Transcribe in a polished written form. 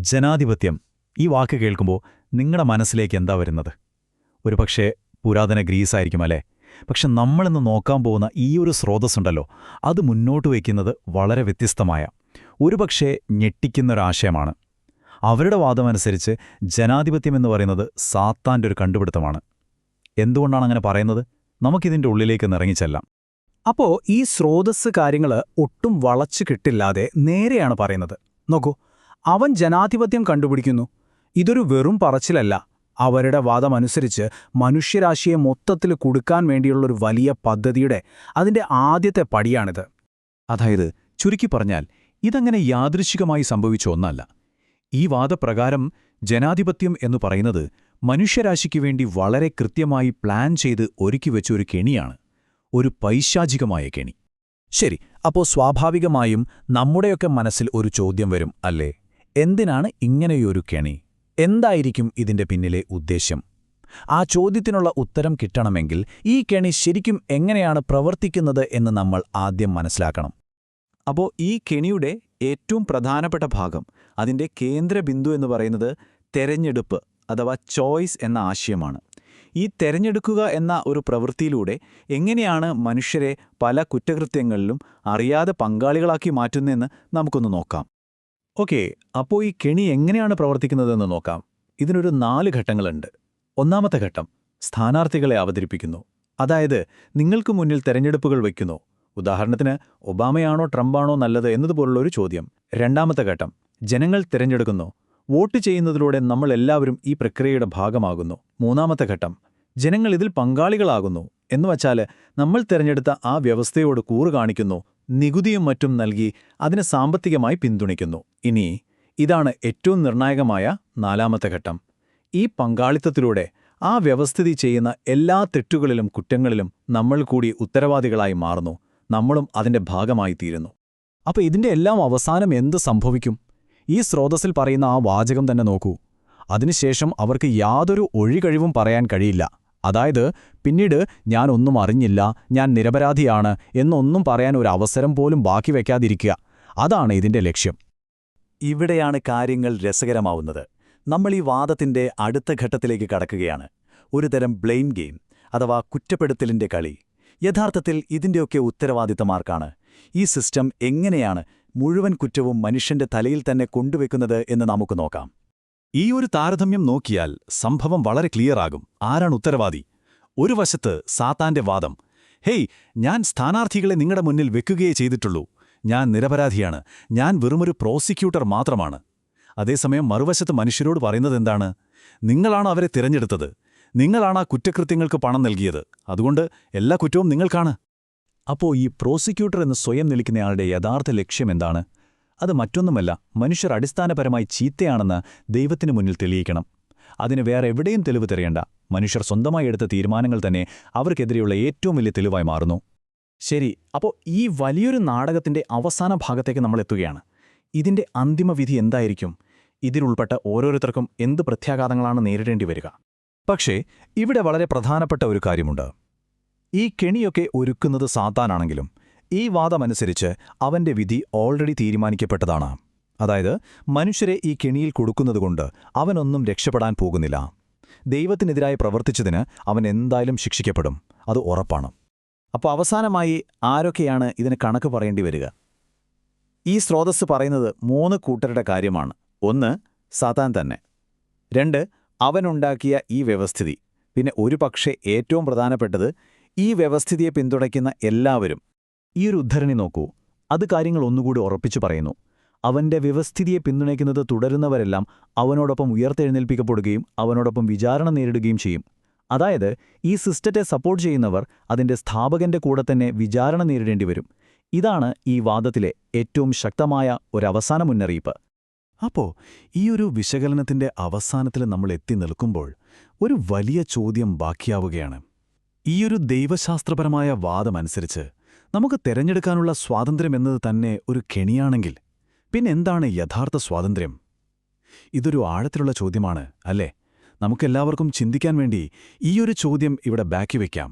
ജനാധിപത്യം ഈ വാക്ക് കേൾക്കുമ്പോൾ നിങ്ങളുടെ മനസ്സിലേക്ക് എന്താ വരുന്നത്? ഒരുപക്ഷെ പുരാതന ഗ്രീസായിരിക്കും അല്ലേ? പക്ഷെ നമ്മളിന്ന് നോക്കാൻ പോകുന്ന ഈ ഒരു സ്രോതസ്സുണ്ടല്ലോ, അത് മുന്നോട്ട് വയ്ക്കുന്നത് വളരെ വ്യത്യസ്തമായ, ഒരുപക്ഷെ ഞെട്ടിക്കുന്നൊരാശയമാണ്. അവരുടെ വാദമനുസരിച്ച് ജനാധിപത്യമെന്ന് പറയുന്നത് സാത്താൻ്റെ ഒരു കണ്ടുപിടുത്തമാണ്. എന്തുകൊണ്ടാണ് അങ്ങനെ പറയുന്നത്? നമുക്കിതിൻ്റെ ഉള്ളിലേക്ക് നിറങ്ങിച്ചെല്ലാം. അപ്പോ ഈ സ്രോതസ്സ് കാര്യങ്ങൾ ഒട്ടും വളച്ചു കിട്ടില്ലാതെ നേരെയാണ് പറയുന്നത്. നോക്കൂ, അവൻ ജനാധിപത്യം കണ്ടുപിടിക്കുന്നു. ഇതൊരു വെറും പറച്ചിലല്ല. അവരുടെ വാദമനുസരിച്ച് മനുഷ്യരാശിയെ മൊത്തത്തിൽ കുടുക്കാൻ വേണ്ടിയുള്ളൊരു വലിയ പദ്ധതിയുടെ അതിൻ്റെ ആദ്യത്തെ പടിയാണിത്. അതായത് ചുരുക്കി പറഞ്ഞാൽ ഇതങ്ങനെ യാദൃച്ഛികമായി സംഭവിച്ച ഒന്നല്ല. ഈ വാദപ്രകാരം ജനാധിപത്യം എന്നു പറയുന്നത് മനുഷ്യരാശിക്ക് വേണ്ടി വളരെ കൃത്യമായി പ്ലാൻ ചെയ്ത് ഒരുക്കിവെച്ച ഒരു കെണിയാണ്, ഒരു പൈശാചികമായ കെണി. ശരി, അപ്പോൾ സ്വാഭാവികമായും നമ്മുടെയൊക്കെ മനസ്സിൽ ഒരു ചോദ്യം വരും, അല്ലേ? എന്തിനാണ് ഇങ്ങനെയൊരു കെണി? എന്തായിരിക്കും ഇതിന്റെ പിന്നിലെ ഉദ്ദേശ്യം? ആ ചോദ്യത്തിനുള്ള ഉത്തരം കിട്ടണമെങ്കിൽ ഈ കെണി ശരിക്കും എങ്ങനെയാണ് പ്രവർത്തിക്കുന്നത് എന്ന് നമ്മൾ ആദ്യം മനസ്സിലാക്കണം. അപ്പോൾ ഈ കെണിയുടെ ഏറ്റവും പ്രധാനപ്പെട്ട ഭാഗം, അതിൻ്റെ കേന്ദ്രബിന്ദു എന്ന് പറയുന്നത് തെരഞ്ഞെടുപ്പ് അഥവാ ചോയ്സ് എന്ന ആശയമാണ്. ഈ തെരഞ്ഞെടുക്കുക എന്ന ഒരു പ്രവൃത്തിയിലൂടെ എങ്ങനെയാണ് മനുഷ്യരെ പല കുറ്റകൃത്യങ്ങളിലും അറിയാതെ പങ്കാളികളാക്കി മാറ്റുന്നതെന്ന് നമുക്കൊന്ന് നോക്കാം. ഓക്കെ, അപ്പോൾ ഈ കെണി എങ്ങനെയാണ് പ്രവർത്തിക്കുന്നതെന്ന് നോക്കാം. ഇതിനൊരു 4 ഘട്ടങ്ങളുണ്ട്. ഒന്നാമത്തെ ഘട്ടം, സ്ഥാനാർത്ഥികളെ അവതരിപ്പിക്കുന്നു. അതായത് നിങ്ങൾക്ക് മുന്നിൽ തെരഞ്ഞെടുപ്പുകൾ വയ്ക്കുന്നു. ഉദാഹരണത്തിന് ഒബാമയാണോ ട്രംപാണോ നല്ലത് എന്നതുപോലുള്ളൊരു ചോദ്യം. രണ്ടാമത്തെ ഘട്ടം, ജനങ്ങൾ തിരഞ്ഞെടുക്കുന്നു. വോട്ട് ചെയ്യുന്നതിലൂടെ നമ്മളെല്ലാവരും ഈ പ്രക്രിയയുടെ ഭാഗമാകുന്നു. മൂന്നാമത്തെ ഘട്ടം, ജനങ്ങൾ ഇതിൽ പങ്കാളികളാകുന്നു. എന്നുവച്ചാൽ നമ്മൾ തിരഞ്ഞെടുത്ത ആ വ്യവസ്ഥയോട് കൂറ് കാണിക്കുന്നു, നികുതിയും മറ്റും നൽകി അതിനെ സാമ്പത്തികമായി പിന്തുണയ്ക്കുന്നു. ഇനി ഇതാണ് ഏറ്റവും നിർണായകമായ 4ാമത്തെ ഘട്ടം. ഈ പങ്കാളിത്തത്തിലൂടെ ആ വ്യവസ്ഥിതി ചെയ്യുന്ന എല്ലാ തെറ്റുകളിലും കുറ്റങ്ങളിലും നമ്മൾ കൂടി ഉത്തരവാദികളായി മാറുന്നു. നമ്മളും അതിന്റെ ഭാഗമായി തീരുന്നു. അപ്പോൾ ഇതിന്റെ എല്ലാം അവസാനം എന്ത് സംഭവിക്കും? ഈ സ്രോതസ്സിൽ പറയുന്ന ആ വാചകം തന്നെ നോക്കൂ. അതിനുശേഷം അവർക്ക് യാതൊരു ഒഴികഴിവും പറയാൻ കഴിയില്ല. അതായത് പിന്നീട് ഞാൻ ഒന്നും അറിഞ്ഞില്ല, ഞാൻ നിരപരാധിയാണ് എന്നൊന്നും പറയാൻ ഒരു അവസരം പോലും ബാക്കി വയ്ക്കാതിരിക്കുക. അതാണ് ഇതിന്റെ ലക്ഷ്യം. ഇവിടെയാണ് കാര്യങ്ങൾ രസകരമാവുന്നത്. നമ്മൾ ഈ വാദത്തിന്റെ അടുത്ത ഘട്ടത്തിലേക്ക് കടക്കുകയാണ്. ഒരുതരം ബ്ലെയിം ഗെയിം അഥവാ കുറ്റപ്പെടുത്തലിന്റെ കളി. യഥാർത്ഥത്തിൽ ഇതിന്റെയൊക്കെ ഉത്തരവാദിത്തമാർക്കാണ്? ഈ സിസ്റ്റം എങ്ങനെയാണ് മുഴുവൻ കുറ്റവും മനുഷ്യന്റെ തലയിൽ തന്നെ കൊണ്ടുവെക്കുന്നത് എന്ന് നമുക്ക് നോക്കാം. ഈ ഒരു താരതമ്യം നോക്കിയാൽ സംഭവം വളരെ ക്ലിയറാകും. ആരാണ് ഉത്തരവാദി? ഒരു വശത്ത് സാത്താന്റെ വാദം, ഹേയ്, ഞാൻ സ്ഥാനാർത്ഥികളെ നിങ്ങളുടെ മുന്നിൽ വെക്കുകയേ ചെയ്തിട്ടുള്ളൂ, ഞാൻ നിരപരാധിയാണ്, ഞാൻ വെറുമൊരു പ്രോസിക്യൂട്ടർ മാത്രമാണ്. അതേസമയം മറുവശത്ത് മനുഷ്യരോട് പറയുന്നതെന്താണ്? നിങ്ങളാണ് അവരെ തിരഞ്ഞെടുത്തത്, നിങ്ങളാണ് ആ കുറ്റകൃത്യങ്ങൾക്ക് പണം നൽകിയത്, അതുകൊണ്ട് എല്ലാ കുറ്റവും നിങ്ങൾക്കാണ്. അപ്പോൾ ഈ പ്രോസിക്യൂട്ടർ എന്ന് സ്വയം നിൽക്കുന്നയാളുടെ യഥാർത്ഥ ലക്ഷ്യം എന്താണ്? അത് മറ്റൊന്നുമല്ല, മനുഷ്യർ അടിസ്ഥാനപരമായി ചീത്തയാണെന്ന് ദൈവത്തിനു മുന്നിൽ തെളിയിക്കണം. അതിന് വേറെ എവിടെയും തെളിവ് തിരയണ്ട. മനുഷ്യർ സ്വന്തമായി എടുത്ത തീരുമാനങ്ങൾ തന്നെ അവർക്കെതിരെയുള്ള ഏറ്റവും വലിയ തെളിവായി മാറുന്നു. ശരി, അപ്പോൾ ഈ വലിയൊരു നാടകത്തിന്റെ അവസാന ഭാഗത്തേക്ക് നമ്മൾ എത്തുകയാണ്. ഇതിന്റെ അന്തിമവിധി എന്തായിരിക്കും? ഇതിലുൾപ്പെട്ട ഓരോരുത്തർക്കും എന്ത് പ്രത്യാഘാതങ്ങളാണ് നേരിടേണ്ടി വരിക? പക്ഷേ ഇവിടെ വളരെ പ്രധാനപ്പെട്ട ഒരു കാര്യമുണ്ട്. ഈ കെണിയൊക്കെ ഒരുക്കുന്നത് സാത്താനാണെങ്കിലും ഈ വാദമനുസരിച്ച് അവന്റെ വിധി ഓൾറെഡി തീരുമാനിക്കപ്പെട്ടതാണ്. അതായത് മനുഷ്യരെ ഈ കെണിയിൽ കൊടുക്കുന്നതുകൊണ്ട് അവനൊന്നും രക്ഷപ്പെടാൻ പോകുന്നില്ല. ദൈവത്തിനെതിരായി പ്രവർത്തിച്ചതിന് അവൻ എന്തായാലും ശിക്ഷിക്കപ്പെടും, അത് ഉറപ്പാണ്. അപ്പോൾ അവസാനമായി ആരൊക്കെയാണ് ഇതിന് കണക്ക് പറയേണ്ടി വരിക? ഈ സ്രോതസ്സ് പറയുന്നത് 3 കൂട്ടരുടെ കാര്യമാണ്. 1, സാത്താൻ തന്നെ. 2, അവനുണ്ടാക്കിയ ഈ വ്യവസ്ഥിതി. പിന്നെ ഒരു പക്ഷേ ഏറ്റവും പ്രധാനപ്പെട്ടത്, ഈ വ്യവസ്ഥിതിയെ പിന്തുണയ്ക്കുന്ന എല്ലാവരും. ഈ ഒരു ഉദ്ധരണി നോക്കൂ, അത് കാര്യങ്ങൾ ഒന്നുകൂടി ഉറപ്പിച്ചു പറയുന്നു. അവന്റെ വ്യവസ്ഥിതിയെ പിന്തുണയ്ക്കുന്നത് തുടരുന്നവരെല്ലാം അവനോടൊപ്പം ഉയർത്തെഴുന്നേൽപ്പിക്കപ്പെടുകയും അവനോടൊപ്പം വിചാരണ നേരിടുകയും ചെയ്യും. അതായത് ഈ സിസ്റ്റത്തെ സപ്പോർട്ട് ചെയ്യുന്നവർ അതിന്റെ സ്ഥാപകന്റെ കൂടെ തന്നെ വിചാരണ നേരിടേണ്ടി വരും. ഇതാണ് ഈ വാദത്തിലെ ഏറ്റവും ശക്തമായ ഒരവസാന മുന്നറിയിപ്പ്. അപ്പോൾ ഈ ഒരു വിശകലനത്തിന്റെ അവസാനത്തിൽ നമ്മൾ എത്തി നിൽക്കുമ്പോൾ ഒരു വലിയ ചോദ്യം ബാക്കിയാവുകയാണ്. ഈയൊരു ദൈവശാസ്ത്രപരമായ വാദമനുസരിച്ച് നമുക്ക് തെരഞ്ഞെടുക്കാനുള്ള സ്വാതന്ത്ര്യമെന്നത് തന്നെ ഒരു കെണിയാണെങ്കിൽ പിന്നെന്താണ് യഥാർത്ഥ സ്വാതന്ത്ര്യം? ഇതൊരു ആഴത്തിലുള്ള ചോദ്യമാണ്, അല്ലേ? നമുക്കെല്ലാവർക്കും ചിന്തിക്കാൻ വേണ്ടി ഈയൊരു ചോദ്യം ഇവിടെ ബാക്കി വയ്ക്കാം.